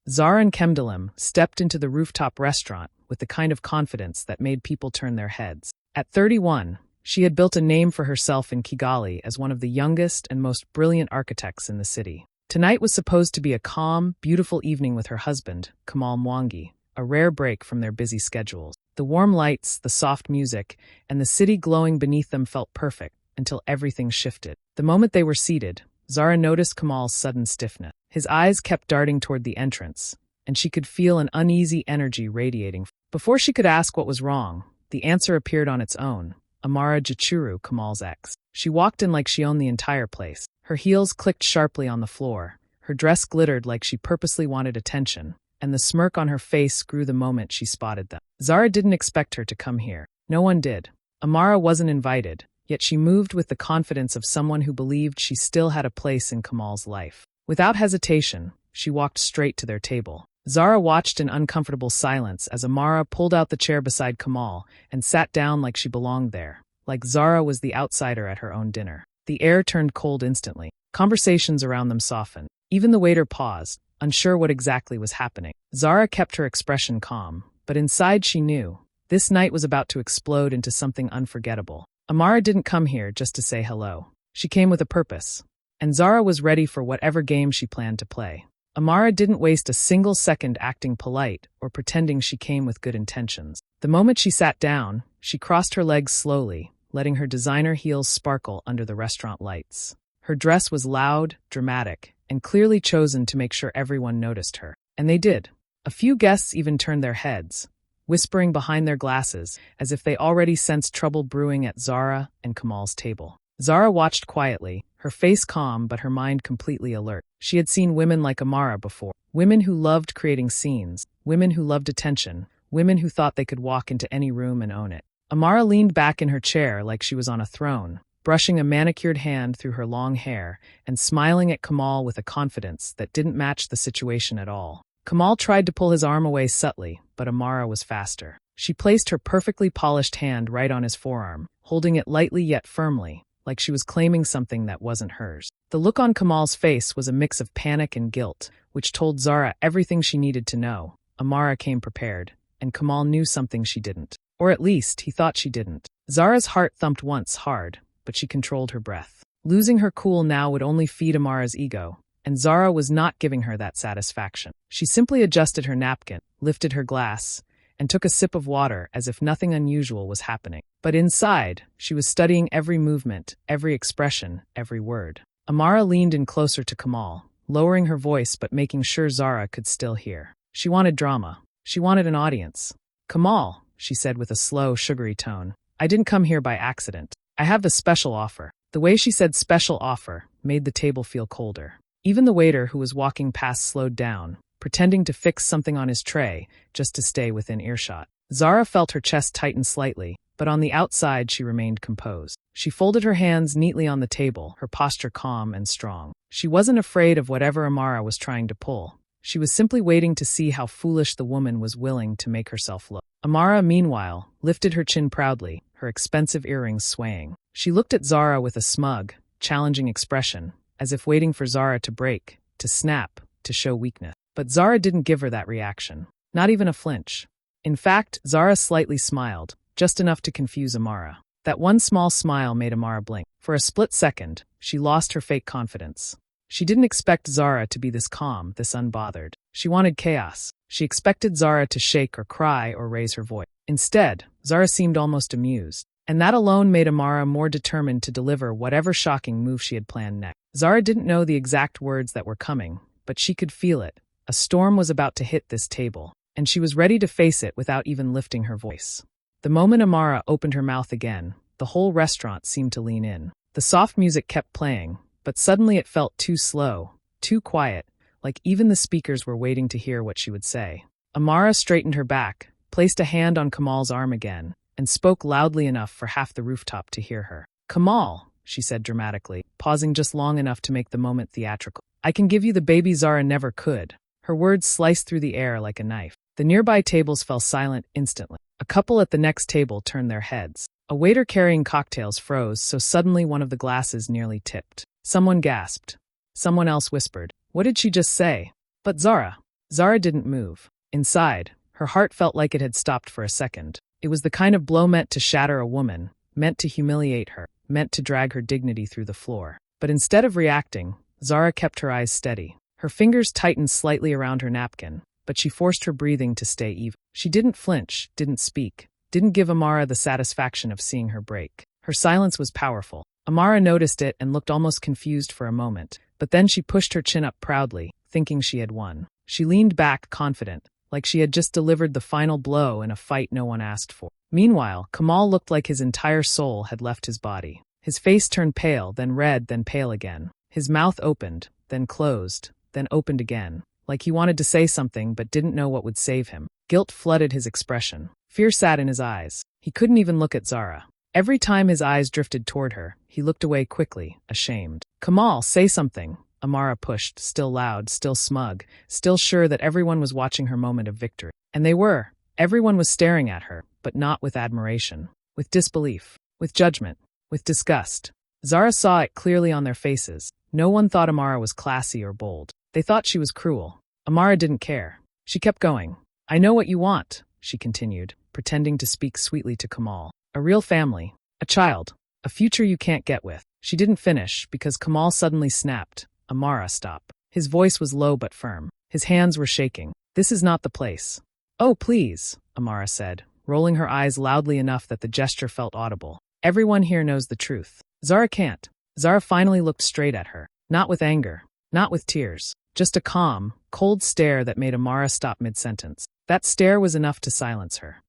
Zara and Kemdalim stepped into the rooftop restaurant with the kind of confidence that made people turn their heads. At 31, she had built a name for herself in Kigali as one of the youngest and most brilliant architects in the city. Tonight was supposed to be a calm, beautiful evening with her husband, Kamal Mwangi, a rare break from their busy schedules. The warm lights, the soft music, and the city glowing beneath them felt perfect until everything shifted. The moment they were seated, Zara noticed Kamal's sudden stiffness. His eyes kept darting toward the entrance, and she could feel an uneasy energy radiating. Before she could ask what was wrong, the answer appeared on its own. Amara Gichuru, Kamal's ex. She walked in like she owned the entire place. Her heels clicked sharply on the floor. Her dress glittered like she purposely wanted attention, and the smirk on her face grew the moment she spotted them. Zara didn't expect her to come here. No one did. Amara wasn't invited, yet she moved with the confidence of someone who believed she still had a place in Kamal's life. Without hesitation, she walked straight to their table. Zara watched in uncomfortable silence as Amara pulled out the chair beside Kamal and sat down like she belonged there, like Zara was the outsider at her own dinner. The air turned cold instantly. Conversations around them softened. Even the waiter paused, unsure what exactly was happening. Zara kept her expression calm, but inside she knew this night was about to explode into something unforgettable. Amara didn't come here just to say hello. She came with a purpose, and Zara was ready for whatever game she planned to play. Amara didn't waste a single second acting polite or pretending she came with good intentions. The moment she sat down, she crossed her legs slowly, letting her designer heels sparkle under the restaurant lights. Her dress was loud, dramatic, and clearly chosen to make sure everyone noticed her. And they did. A few guests even turned their heads, whispering behind their glasses as if they already sensed trouble brewing at Zara and Kamal's table. Zara watched quietly, her face calm but her mind completely alert. She had seen women like Amara before. Women who loved creating scenes, women who loved attention, women who thought they could walk into any room and own it. Amara leaned back in her chair like she was on a throne, brushing a manicured hand through her long hair and smiling at Kamal with a confidence that didn't match the situation at all. Kamal tried to pull his arm away subtly, but Amara was faster. She placed her perfectly polished hand right on his forearm, holding it lightly yet firmly, like she was claiming something that wasn't hers. The look on Kamal's face was a mix of panic and guilt, which told Zara everything she needed to know. Amara came prepared, and Kamal knew something she didn't. Or at least, he thought she didn't. Zara's heart thumped once hard, but she controlled her breath. Losing her cool now would only feed Amara's ego, and Zara was not giving her that satisfaction. She simply adjusted her napkin, lifted her glass, and took a sip of water as if nothing unusual was happening. But inside, she was studying every movement, every expression, every word. Amara leaned in closer to Kamal, lowering her voice but making sure Zara could still hear. She wanted drama. She wanted an audience. "Kamal," she said with a slow, sugary tone, "I didn't come here by accident. I have a special offer." The way she said special offer made the table feel colder. Even the waiter who was walking past slowed down, pretending to fix something on his tray just to stay within earshot. Zara felt her chest tighten slightly, but on the outside she remained composed. She folded her hands neatly on the table, her posture calm and strong. She wasn't afraid of whatever Amara was trying to pull. She was simply waiting to see how foolish the woman was willing to make herself look. Amara, meanwhile, lifted her chin proudly, her expensive earrings swaying. She looked at Zara with a smug, challenging expression, as if waiting for Zara to break, to snap, to show weakness. But Zara didn't give her that reaction, not even a flinch. In fact, Zara slightly smiled, just enough to confuse Amara. That one small smile made Amara blink. For a split second, she lost her fake confidence. She didn't expect Zara to be this calm, this unbothered. She wanted chaos. She expected Zara to shake or cry or raise her voice. Instead, Zara seemed almost amused. And that alone made Amara more determined to deliver whatever shocking move she had planned next. Zara didn't know the exact words that were coming, but she could feel it. A storm was about to hit this table, and she was ready to face it without even lifting her voice. The moment Amara opened her mouth again, the whole restaurant seemed to lean in. The soft music kept playing, but suddenly it felt too slow, too quiet, like even the speakers were waiting to hear what she would say. Amara straightened her back, placed a hand on Kamal's arm again, and spoke loudly enough for half the rooftop to hear her. "Kamal," she said dramatically, pausing just long enough to make the moment theatrical. "I can give you the baby Zara never could." Her words sliced through the air like a knife. The nearby tables fell silent instantly. A couple at the next table turned their heads. A waiter carrying cocktails froze so suddenly one of the glasses nearly tipped. Someone gasped. Someone else whispered, "What did she just say?" But Zara, Zara didn't move. Inside, her heart felt like it had stopped for a second. It was the kind of blow meant to shatter a woman, meant to humiliate her, meant to drag her dignity through the floor. But instead of reacting, Zara kept her eyes steady. Her fingers tightened slightly around her napkin, but she forced her breathing to stay even. She didn't flinch, didn't speak, didn't give Amara the satisfaction of seeing her break. Her silence was powerful. Amara noticed it and looked almost confused for a moment, but then she pushed her chin up proudly, thinking she had won. She leaned back, confident, like she had just delivered the final blow in a fight no one asked for. Meanwhile, Kamal looked like his entire soul had left his body. His face turned pale, then red, then pale again. His mouth opened, then closed, then opened again, like he wanted to say something but didn't know what would save him. Guilt flooded his expression. Fear sat in his eyes. He couldn't even look at Zara. Every time his eyes drifted toward her, he looked away quickly, ashamed. "Kamal, say something," Amara pushed, still loud, still smug, still sure that everyone was watching her moment of victory. And they were. Everyone was staring at her, but not with admiration. With disbelief. With judgment. With disgust. Zara saw it clearly on their faces. No one thought Amara was classy or bold. They thought she was cruel. Amara didn't care. She kept going. "I know what you want," she continued, pretending to speak sweetly to Kamal. "A real family. A child. A future you can't get with." She didn't finish because Kamal suddenly snapped. "Amara, stop." His voice was low but firm. His hands were shaking. "This is not the place." "Oh, please," Amara said, rolling her eyes loudly enough that the gesture felt audible. "Everyone here knows the truth. Zara can't." Zara finally looked straight at her. Not with anger. Not with tears. Just a calm, cold stare that made Amara stop mid-sentence. That stare was enough to silence her.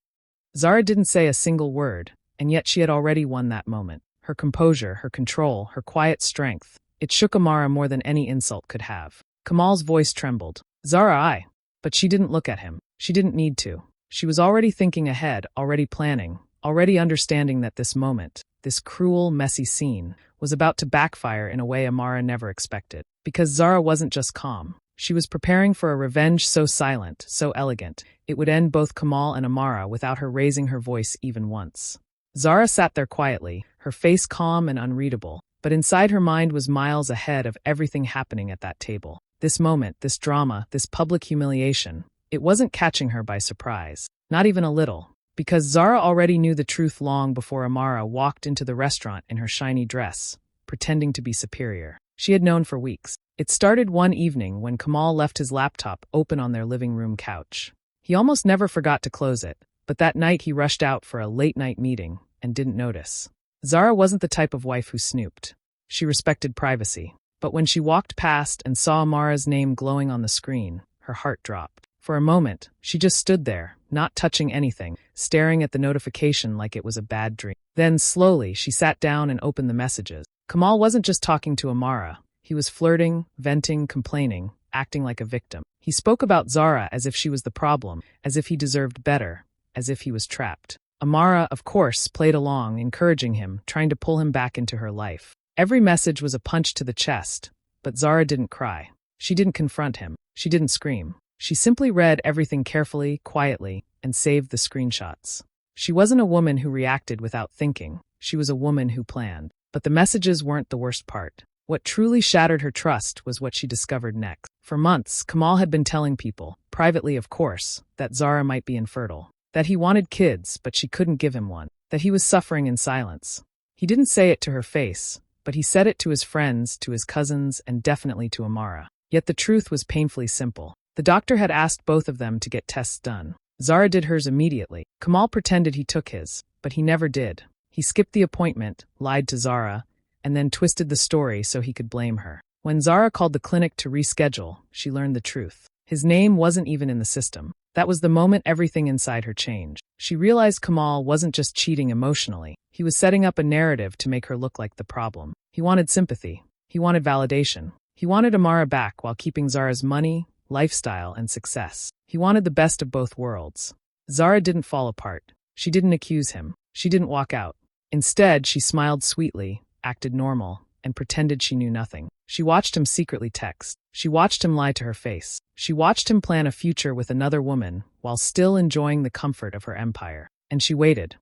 Zara didn't say a single word, and yet she had already won that moment. Her composure, her control, her quiet strength. It shook Amara more than any insult could have. Kamal's voice trembled. "Zara, I." But she didn't look at him. She didn't need to. She was already thinking ahead, already planning, already understanding that this moment, this cruel, messy scene, was about to backfire in a way Amara never expected. Because Zara wasn't just calm. She was preparing for a revenge so silent, so elegant, it would end both Kamal and Amara without her raising her voice even once. Zara sat there quietly, her face calm and unreadable, but inside her mind was miles ahead of everything happening at that table. This moment, this drama, this public humiliation, it wasn't catching her by surprise. Not even a little. Because Zara already knew the truth long before Amara walked into the restaurant in her shiny dress, pretending to be superior. She had known for weeks. It started one evening when Kamal left his laptop open on their living room couch. He almost never forgot to close it, but that night he rushed out for a late-night meeting and didn't notice. Zara wasn't the type of wife who snooped. She respected privacy. But when she walked past and saw Amara's name glowing on the screen, her heart dropped. For a moment, she just stood there, not touching anything, staring at the notification like it was a bad dream. Then, slowly, she sat down and opened the messages. Kamal wasn't just talking to Amara. He was flirting, venting, complaining, acting like a victim. He spoke about Zara as if she was the problem, as if he deserved better, as if he was trapped. Amara, of course, played along, encouraging him, trying to pull him back into her life. Every message was a punch to the chest, but Zara didn't cry. She didn't confront him. She didn't scream. She simply read everything carefully, quietly, and saved the screenshots. She wasn't a woman who reacted without thinking. She was a woman who planned. But the messages weren't the worst part. What truly shattered her trust was what she discovered next. For months, Kamal had been telling people, privately of course, that Zara might be infertile. That he wanted kids, but she couldn't give him one. That he was suffering in silence. He didn't say it to her face, but he said it to his friends, to his cousins, and definitely to Amara. Yet the truth was painfully simple. The doctor had asked both of them to get tests done. Zara did hers immediately. Kamal pretended he took his, but he never did. He skipped the appointment, lied to Zara, and then twisted the story so he could blame her. When Zara called the clinic to reschedule, she learned the truth. His name wasn't even in the system. That was the moment everything inside her changed. She realized Kamal wasn't just cheating emotionally. He was setting up a narrative to make her look like the problem. He wanted sympathy. He wanted validation. He wanted Amara back while keeping Zara's money, lifestyle, and success. He wanted the best of both worlds. Zara didn't fall apart. She didn't accuse him. She didn't walk out. Instead, she smiled sweetly, acted normal, and pretended she knew nothing. She watched him secretly text. She watched him lie to her face. She watched him plan a future with another woman while still enjoying the comfort of her empire. And she waited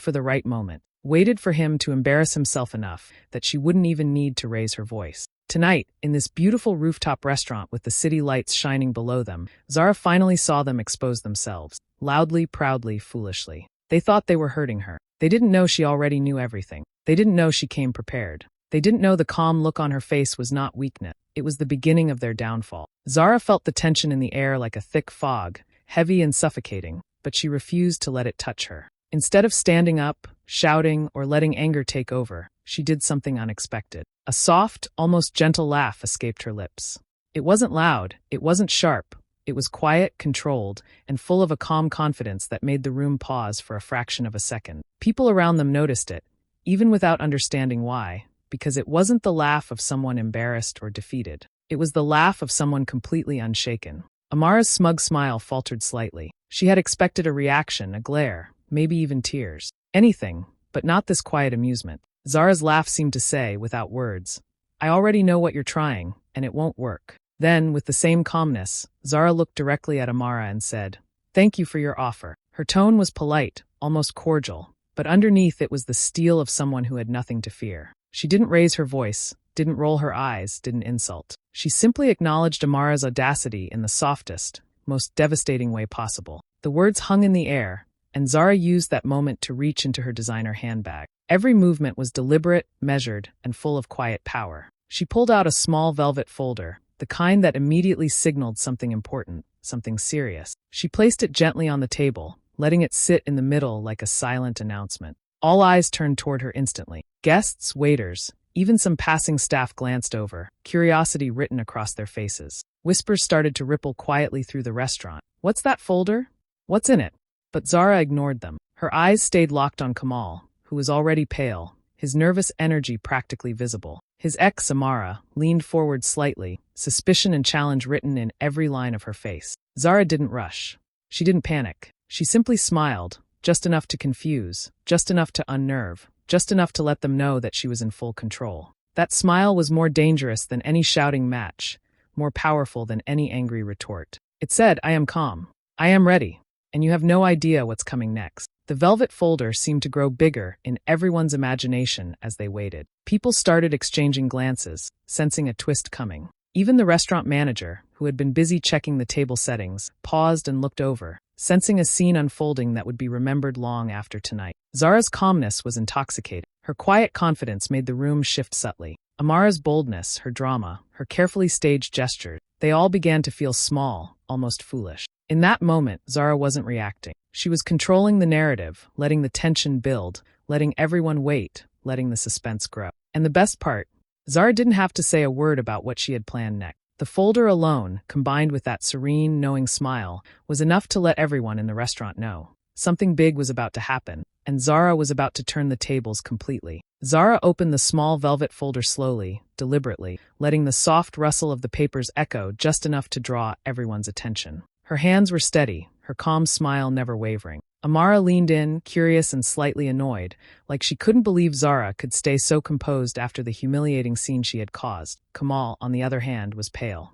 for the right moment, waited for him to embarrass himself enough that she wouldn't even need to raise her voice. Tonight, in this beautiful rooftop restaurant with the city lights shining below them, Zara finally saw them expose themselves, loudly, proudly, foolishly. They thought they were hurting her. They didn't know she already knew everything. They didn't know she came prepared. They didn't know the calm look on her face was not weakness. It was the beginning of their downfall. Zara felt the tension in the air like a thick fog, heavy and suffocating, but she refused to let it touch her. Instead of standing up, shouting, or letting anger take over, she did something unexpected. A soft, almost gentle laugh escaped her lips. It wasn't loud, it wasn't sharp. It was quiet, controlled, and full of a calm confidence that made the room pause for a fraction of a second. People around them noticed it, even without understanding why, because it wasn't the laugh of someone embarrassed or defeated. It was the laugh of someone completely unshaken. Amara's smug smile faltered slightly. She had expected a reaction, a glare, maybe even tears. Anything, but not this quiet amusement. Zara's laugh seemed to say, without words, "I already know what you're trying, and it won't work." Then, with the same calmness, Zara looked directly at Amara and said, "Thank you for your offer." Her tone was polite, almost cordial, but underneath it was the steel of someone who had nothing to fear. She didn't raise her voice, didn't roll her eyes, didn't insult. She simply acknowledged Amara's audacity in the softest, most devastating way possible. The words hung in the air, and Zara used that moment to reach into her designer handbag. Every movement was deliberate, measured, and full of quiet power. She pulled out a small velvet folder, the kind that immediately signaled something important, something serious. She placed it gently on the table, letting it sit in the middle like a silent announcement. All eyes turned toward her instantly. Guests, waiters, even some passing staff glanced over, curiosity written across their faces. Whispers started to ripple quietly through the restaurant. "What's that folder? What's in it?" But Zara ignored them. Her eyes stayed locked on Kamal, who was already pale, his nervous energy practically visible. His ex, Amara, leaned forward slightly, suspicion and challenge written in every line of her face. Zara didn't rush. She didn't panic. She simply smiled, just enough to confuse, just enough to unnerve, just enough to let them know that she was in full control. That smile was more dangerous than any shouting match, more powerful than any angry retort. It said, "I am calm. I am ready. And you have no idea what's coming next." The velvet folder seemed to grow bigger in everyone's imagination as they waited. People started exchanging glances, sensing a twist coming. Even the restaurant manager, who had been busy checking the table settings, paused and looked over, sensing a scene unfolding that would be remembered long after tonight. Zara's calmness was intoxicating. Her quiet confidence made the room shift subtly. Amara's boldness, her drama, her carefully staged gestures, they all began to feel small, almost foolish. In that moment, Zara wasn't reacting. She was controlling the narrative, letting the tension build, letting everyone wait, letting the suspense grow. And the best part, Zara didn't have to say a word about what she had planned next. The folder alone, combined with that serene, knowing smile, was enough to let everyone in the restaurant know. Something big was about to happen, and Zara was about to turn the tables completely. Zara opened the small velvet folder slowly, deliberately, letting the soft rustle of the papers echo just enough to draw everyone's attention. Her hands were steady, her calm smile never wavering. Amara leaned in, curious and slightly annoyed, like she couldn't believe Zara could stay so composed after the humiliating scene she had caused. Kamal, on the other hand, was pale.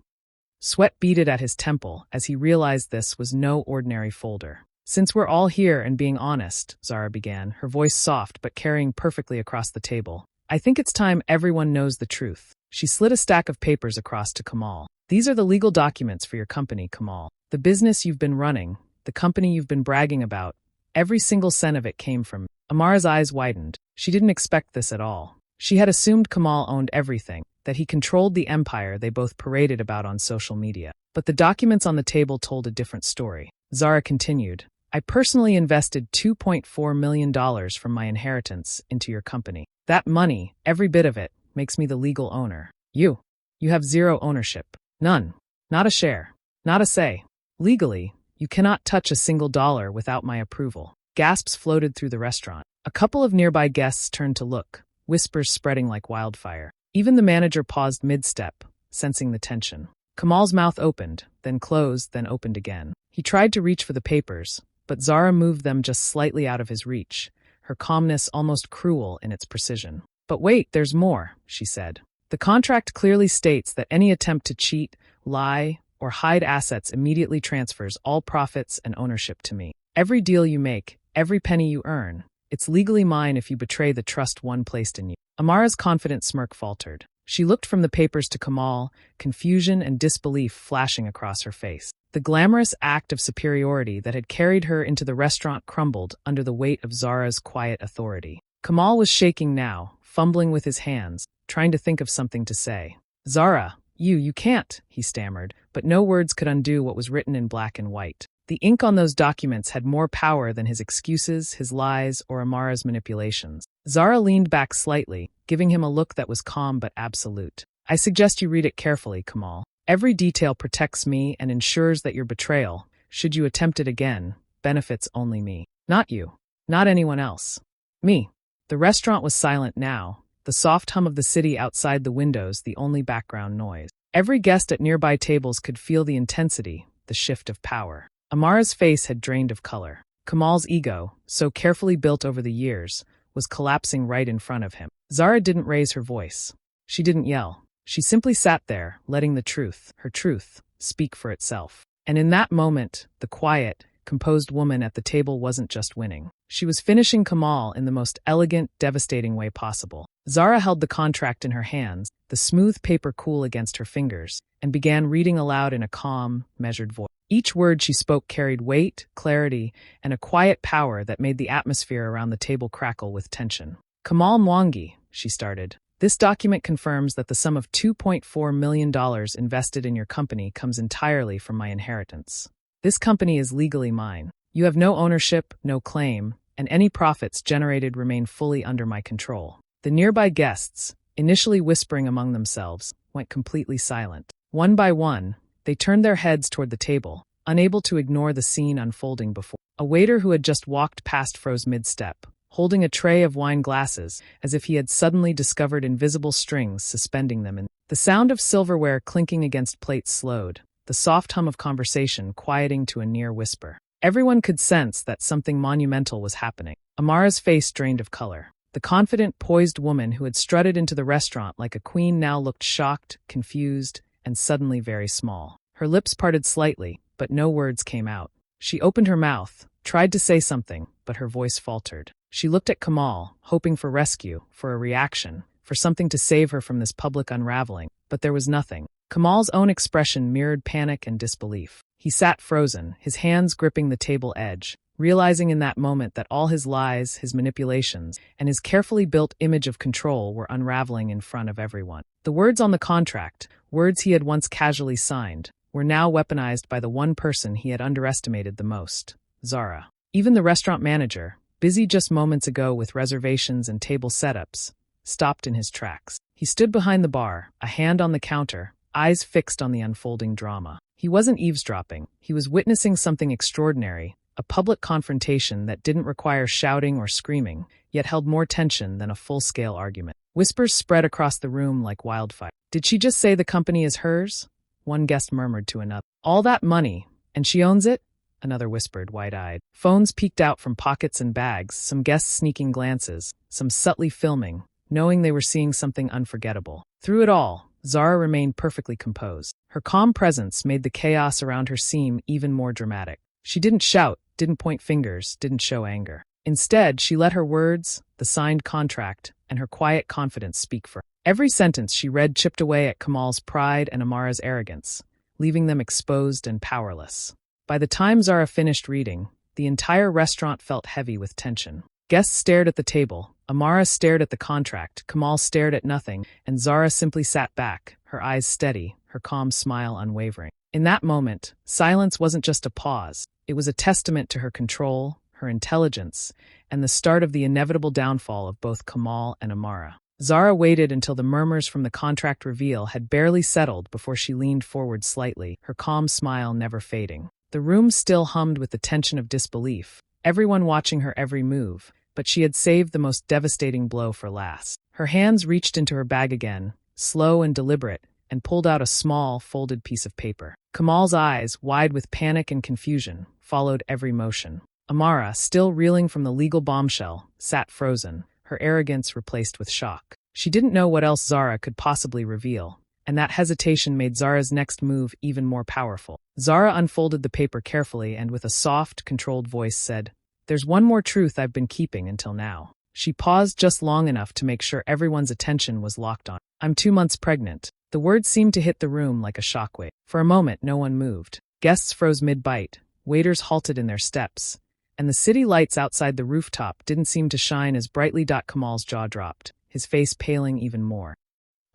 Sweat beaded at his temple as he realized this was no ordinary folder. "Since we're all here and being honest," Zara began, her voice soft but carrying perfectly across the table, "I think it's time everyone knows the truth." She slid a stack of papers across to Kamal. "These are the legal documents for your company, Kamal. The business you've been running, the company you've been bragging about, every single cent of it came from." Amara's eyes widened. She didn't expect this at all. She had assumed Kamal owned everything, that he controlled the empire they both paraded about on social media. But the documents on the table told a different story. Zara continued, "I personally invested $2.4 million from my inheritance into your company. That money, every bit of it, makes me the legal owner. You have zero ownership. None. Not a share. Not a say. Legally, you cannot touch a single dollar without my approval." Gasps floated through the restaurant. A couple of nearby guests turned to look, whispers spreading like wildfire. Even the manager paused mid-step, sensing the tension. Kamal's mouth opened, then closed, then opened again. He tried to reach for the papers, but Zara moved them just slightly out of his reach, her calmness almost cruel in its precision. "But wait, there's more," she said. "The contract clearly states that any attempt to cheat, lie, or hide assets immediately transfers all profits and ownership to me. Every deal you make, every penny you earn, it's legally mine if you betray the trust one placed in you." Amara's confident smirk faltered. She looked from the papers to Kamal, confusion and disbelief flashing across her face. The glamorous act of superiority that had carried her into the restaurant crumbled under the weight of Zara's quiet authority. Kamal was shaking now, fumbling with his hands, trying to think of something to say. "Zara, you can't," he stammered, but no words could undo what was written in black and white. The ink on those documents had more power than his excuses, his lies, or Amara's manipulations. Zara leaned back slightly, giving him a look that was calm but absolute. "I suggest you read it carefully, Kamal. Every detail protects me and ensures that your betrayal, should you attempt it again, benefits only me. Not you. Not anyone else. Me." The restaurant was silent now, the soft hum of the city outside the windows the only background noise. Every guest at nearby tables could feel the intensity, the shift of power. Amara's face had drained of color. Kamal's ego, so carefully built over the years, was collapsing right in front of him. Zara didn't raise her voice. She didn't yell. She simply sat there, letting the truth, her truth, speak for itself. And in that moment, the quiet, composed woman at the table wasn't just winning. She was finishing Kamal in the most elegant, devastating way possible. Zara held the contract in her hands, the smooth paper cool against her fingers, and began reading aloud in a calm, measured voice. Each word she spoke carried weight, clarity, and a quiet power that made the atmosphere around the table crackle with tension. "Kamal Mwangi," she started. "This document confirms that the sum of $2.4 million invested in your company comes entirely from my inheritance. This company is legally mine. You have no ownership, no claim, and any profits generated remain fully under my control." The nearby guests, initially whispering among themselves, went completely silent. One by one, they turned their heads toward the table, unable to ignore the scene unfolding before. A waiter who had just walked past froze mid-step, holding a tray of wine glasses, as if he had suddenly discovered invisible strings suspending them. The sound of silverware clinking against plates slowed, the soft hum of conversation quieting to a near whisper. Everyone could sense that something monumental was happening. Amara's face drained of color. The confident, poised woman who had strutted into the restaurant like a queen now looked shocked, confused, and suddenly very small. Her lips parted slightly, but no words came out. She opened her mouth, tried to say something, but her voice faltered. She looked at Kamal, hoping for rescue, for a reaction, for something to save her from this public unraveling, but there was nothing. Kamal's own expression mirrored panic and disbelief. He sat frozen, his hands gripping the table edge, realizing in that moment that all his lies, his manipulations, and his carefully built image of control were unraveling in front of everyone. The words on the contract, words he had once casually signed, were now weaponized by the one person he had underestimated the most, Zara. Even the restaurant manager, busy just moments ago with reservations and table setups, stopped in his tracks. He stood behind the bar, a hand on the counter, eyes fixed on the unfolding drama. He wasn't eavesdropping, he was witnessing something extraordinary, a public confrontation that didn't require shouting or screaming, yet held more tension than a full-scale argument. Whispers spread across the room like wildfire. "Did she just say the company is hers?" one guest murmured to another. "All that money, and she owns it?" another whispered, wide-eyed. Phones peeked out from pockets and bags, some guests sneaking glances, some subtly filming, knowing they were seeing something unforgettable. Through it all, Zara remained perfectly composed. Her calm presence made the chaos around her seem even more dramatic. She didn't shout, didn't point fingers, didn't show anger. Instead, she let her words, the signed contract, and her quiet confidence speak for her. Every sentence she read chipped away at Kamal's pride and Amara's arrogance, leaving them exposed and powerless. By the time Zara finished reading, the entire restaurant felt heavy with tension. Guests stared at the table, Amara stared at the contract, Kamal stared at nothing, and Zara simply sat back, her eyes steady, her calm smile unwavering. In that moment, silence wasn't just a pause. It was a testament to her control, her intelligence, and the start of the inevitable downfall of both Kamal and Amara. Zara waited until the murmurs from the contract reveal had barely settled before she leaned forward slightly, her calm smile never fading. The room still hummed with the tension of disbelief, everyone watching her every move, but she had saved the most devastating blow for last. Her hands reached into her bag again, slow and deliberate, and pulled out a small, folded piece of paper. Kamal's eyes, wide with panic and confusion, followed every motion. Amara, still reeling from the legal bombshell, sat frozen, her arrogance replaced with shock. She didn't know what else Zara could possibly reveal, and that hesitation made Zara's next move even more powerful. Zara unfolded the paper carefully and with a soft, controlled voice said, "There's one more truth I've been keeping until now. She paused just long enough to make sure everyone's attention was locked on. "I'm 2 months pregnant." The words seemed to hit the room like a shockwave. For a moment, no one moved. Guests froze mid-bite, waiters halted in their steps, and the city lights outside the rooftop didn't seem to shine as brightly. Kamal's jaw dropped, his face paling even more.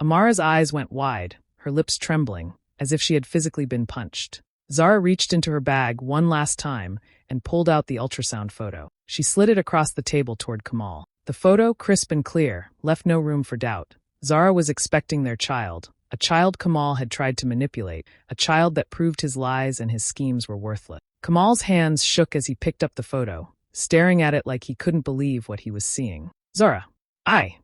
Amara's eyes went wide, her lips trembling, as if she had physically been punched. Zara reached into her bag one last time and pulled out the ultrasound photo. She slid it across the table toward Kamal. The photo, crisp and clear, left no room for doubt. Zara was expecting their child, a child Kamal had tried to manipulate, a child that proved his lies and his schemes were worthless. Kamal's hands shook as he picked up the photo, staring at it like he couldn't believe what he was seeing. "Zara,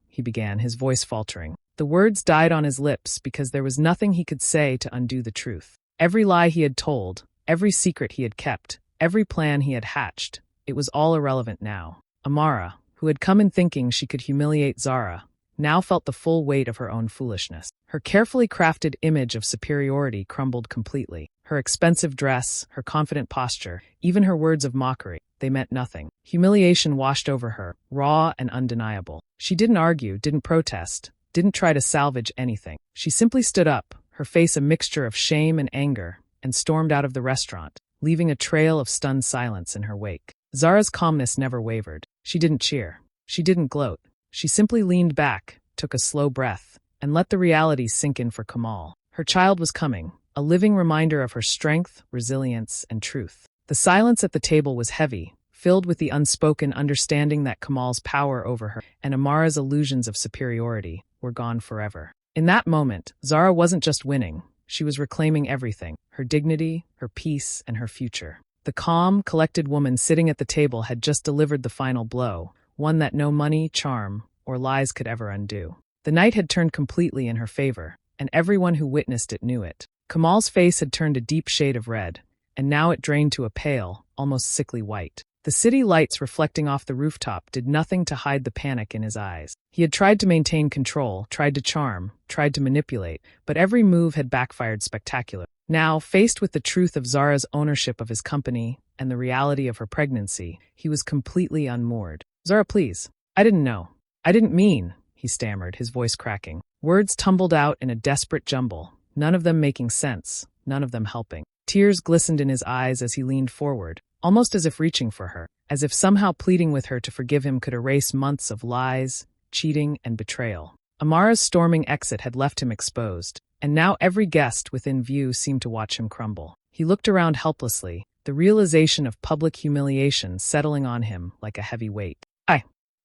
he began, his voice faltering. The words died on his lips because there was nothing he could say to undo the truth. Every lie he had told, every secret he had kept, every plan he had hatched, it was all irrelevant now. Amara, who had come in thinking she could humiliate Zara, now felt the full weight of her own foolishness. Her carefully crafted image of superiority crumbled completely. Her expensive dress, her confident posture, even her words of mockery, they meant nothing. Humiliation washed over her, raw and undeniable. She didn't argue, didn't protest, didn't try to salvage anything. She simply stood up, her face a mixture of shame and anger, and stormed out of the restaurant, leaving a trail of stunned silence in her wake. Zara's calmness never wavered. She didn't cheer. She didn't gloat. She simply leaned back, took a slow breath, and let the reality sink in for Kamal. Her child was coming, a living reminder of her strength, resilience, and truth. The silence at the table was heavy, filled with the unspoken understanding that Kamal's power over her and Amara's illusions of superiority were gone forever. In that moment, Zara wasn't just winning, she was reclaiming everything, her dignity, her peace, and her future. The calm, collected woman sitting at the table had just delivered the final blow, one that no money, charm, or lies could ever undo. The night had turned completely in her favor, and everyone who witnessed it knew it. Kamal's face had turned a deep shade of red, and now it drained to a pale, almost sickly white. The city lights reflecting off the rooftop did nothing to hide the panic in his eyes. He had tried to maintain control, tried to charm, tried to manipulate, but every move had backfired spectacularly. Now, faced with the truth of Zara's ownership of his company and the reality of her pregnancy, he was completely unmoored. "Zara, please. I didn't know. I didn't mean," he stammered, his voice cracking. Words tumbled out in a desperate jumble, none of them making sense, none of them helping. Tears glistened in his eyes as he leaned forward, almost as if reaching for her, as if somehow pleading with her to forgive him could erase months of lies, cheating, and betrayal. Amara's storming exit had left him exposed, and now every guest within view seemed to watch him crumble. He looked around helplessly, the realization of public humiliation settling on him like a heavy weight.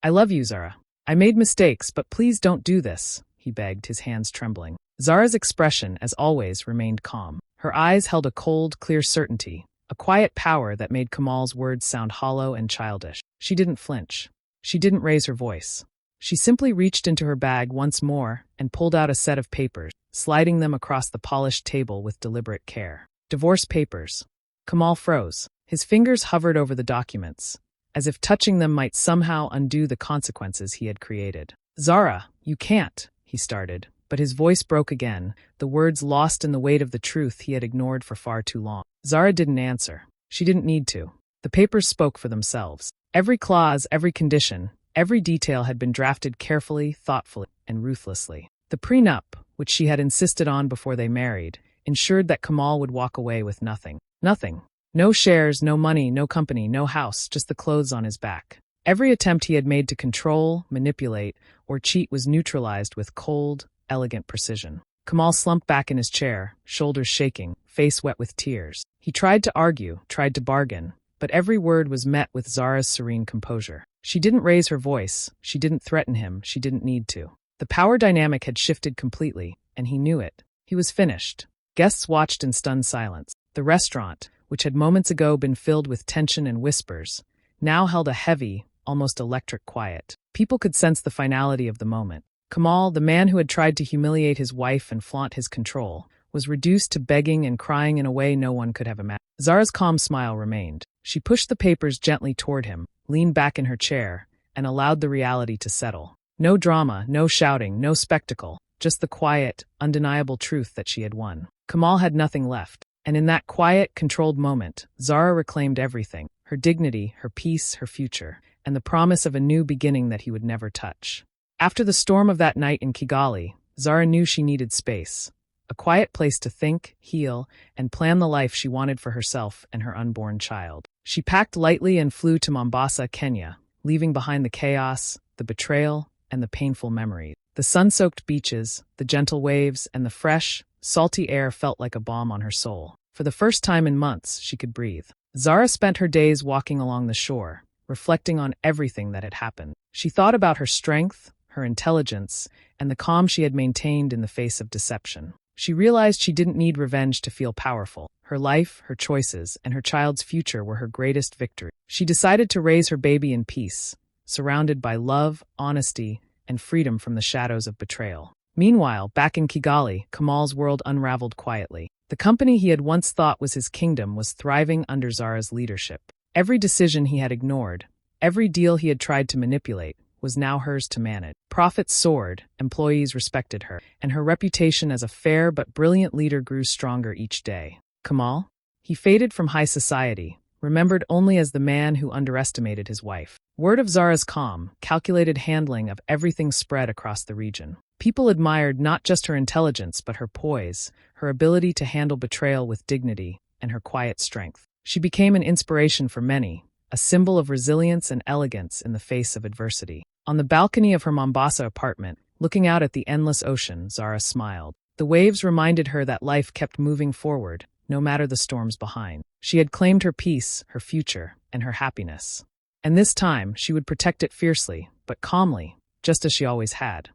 I love you, Zara. I made mistakes, but please don't do this," he begged, his hands trembling. Zara's expression, as always, remained calm. Her eyes held a cold, clear certainty, a quiet power that made Kamal's words sound hollow and childish. She didn't flinch. She didn't raise her voice. She simply reached into her bag once more and pulled out a set of papers, sliding them across the polished table with deliberate care. Divorce papers. Kamal froze. His fingers hovered over the documents, as if touching them might somehow undo the consequences he had created. "Zara, you can't," he started, but his voice broke again, the words lost in the weight of the truth he had ignored for far too long. Zara didn't answer. She didn't need to. The papers spoke for themselves. Every clause, every condition, every detail had been drafted carefully, thoughtfully, and ruthlessly. The prenup, which she had insisted on before they married, ensured that Kamal would walk away with nothing. Nothing. No shares, no money, no company, no house, just the clothes on his back. Every attempt he had made to control, manipulate, or cheat was neutralized with cold, elegant precision. Kamal slumped back in his chair, shoulders shaking, face wet with tears. He tried to argue, tried to bargain, but every word was met with Zara's serene composure. She didn't raise her voice, she didn't threaten him, she didn't need to. The power dynamic had shifted completely, and he knew it. He was finished. Guests watched in stunned silence. The restaurant, which had moments ago been filled with tension and whispers, now held a heavy, almost electric quiet. People could sense the finality of the moment. Kamal, the man who had tried to humiliate his wife and flaunt his control, was reduced to begging and crying in a way no one could have imagined. Zara's calm smile remained. She pushed the papers gently toward him, leaned back in her chair, and allowed the reality to settle. No drama, no shouting, no spectacle, just the quiet, undeniable truth that she had won. Kamal had nothing left. And in that quiet, controlled moment, Zara reclaimed everything, her dignity, her peace, her future, and the promise of a new beginning that he would never touch. After the storm of that night in Kigali, Zara knew she needed space, a quiet place to think, heal, and plan the life she wanted for herself and her unborn child. She packed lightly and flew to Mombasa, Kenya, leaving behind the chaos, the betrayal, and the painful memories. The sun-soaked beaches, the gentle waves, and the fresh, salty air felt like a balm on her soul. For the first time in months, she could breathe. Zara spent her days walking along the shore, reflecting on everything that had happened. She thought about her strength, her intelligence, and the calm she had maintained in the face of deception. She realized she didn't need revenge to feel powerful. Her life, her choices, and her child's future were her greatest victory. She decided to raise her baby in peace, surrounded by love, honesty, and freedom from the shadows of betrayal. Meanwhile, back in Kigali, Kamal's world unraveled quietly. The company he had once thought was his kingdom was thriving under Zara's leadership. Every decision he had ignored, every deal he had tried to manipulate, was now hers to manage. Profits soared, employees respected her, and her reputation as a fair but brilliant leader grew stronger each day. Kamal? He faded from high society, remembered only as the man who underestimated his wife. Word of Zara's calm, calculated handling of everything spread across the region. People admired not just her intelligence but her poise, her ability to handle betrayal with dignity, and her quiet strength. She became an inspiration for many, a symbol of resilience and elegance in the face of adversity. On the balcony of her Mombasa apartment, looking out at the endless ocean, Zara smiled. The waves reminded her that life kept moving forward, no matter the storms behind. She had claimed her peace, her future, and her happiness. And this time, she would protect it fiercely, but calmly, just as she always had.